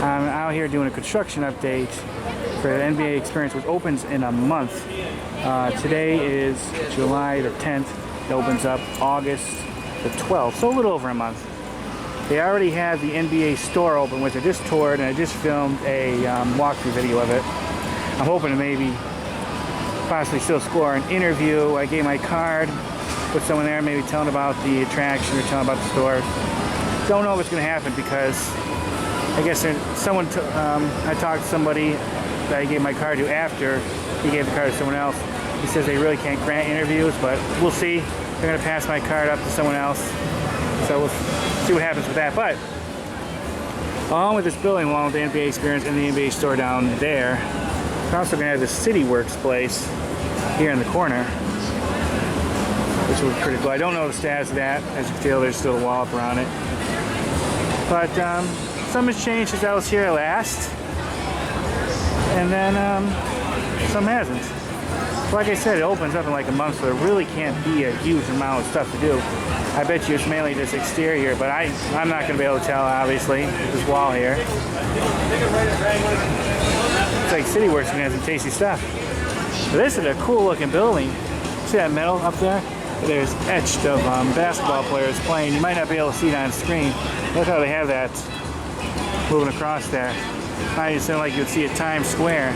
I'm out here doing a construction update for the NBA Experience, which opens in a month. Today is July the 10th. It opens up August the 12th, so a little over a month. They already had the NBA store open, which I just toured, and I just filmed a walkthrough video of it. I'm hoping to maybe possibly still score an interview. I gave my card, put someone there, maybe telling about the attraction or telling about the store. Don't know if it's going to happen because I guess I talked to somebody that I gave my card to after he gave the card to someone else. He says they really can't grant interviews, but we'll see. They're going to pass my card up to someone else. So we'll see what happens with that. But along with this building, along with the NBA Experience and the NBA store down there, we're also going to have the CityWorks place here in the corner, which will be pretty cool. I don't know the status of that. As you can tell, there's still a wall up around it. But some has changed since I was here last, and then some hasn't. Like I said, it opens up in like a month, so there really can't be a huge amount of stuff to do. I bet you it's mainly just exterior, but I'm not going to be able to tell, obviously, with this wall here. It's like CityWorks is going to have some tasty stuff. But this is a cool looking building. See that metal up there? There's etched of basketball players playing. You might not be able to see it on screen. Look how they have that moving across there. I just sound like you'd see at Times Square.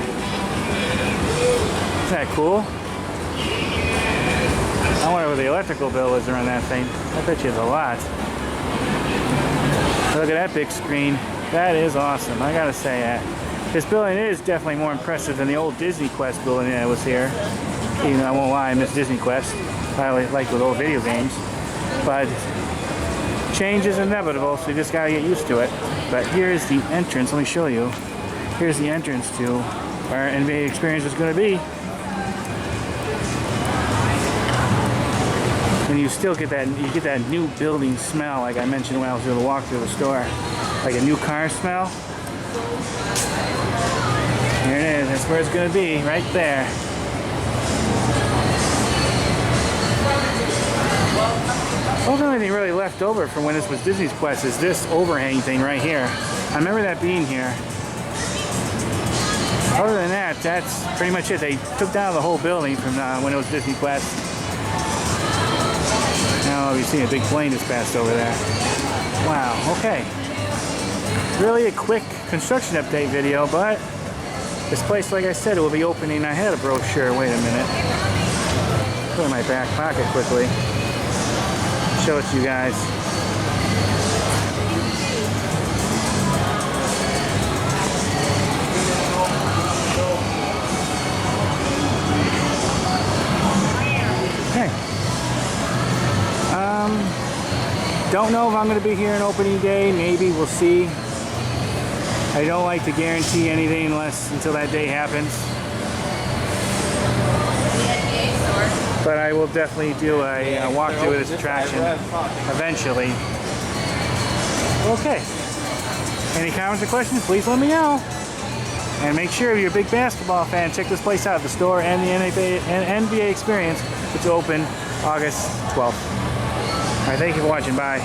Isn't that cool? I wonder what the electrical bill is around that thing. I bet you it's a lot. Look at that big screen. That is awesome. I gotta say that. This building is definitely more impressive than the old Disney Quest building that was here. Even though I won't lie, I miss Disney Quest. I like with old video games. But change is inevitable, so you just gotta get used to it. But here's the entrance. Let me show you. Here's the entrance to where NBA Experience is going to be. And you still get that new building smell, like I mentioned when I was doing the walk through the store, like a new car smell. Here it is. That's where it's going to be, right there. Well, the only thing really left over from when this was Disney's Quest is this overhang thing right here. I remember that being here. Other than that, that's pretty much it. They took down the whole building from when it was Disney Quest. Now you've seen a big plane just passed over there. Wow, okay. Really a quick construction update video, but this place, like I said, it will be opening. I had a brochure. Wait a minute. Put it in my back pocket quickly. Show it to you guys. Okay. Don't know if I'm going to be here on opening day. Maybe, we'll see. I don't like to guarantee anything until that day happens. But I will definitely do a walkthrough of this attraction eventually. Okay. Any comments or questions, please let me know. And make sure if you're a big basketball fan, check this place out, the store and the NBA Experience, which will open August 12th. All right, thank you for watching. Bye.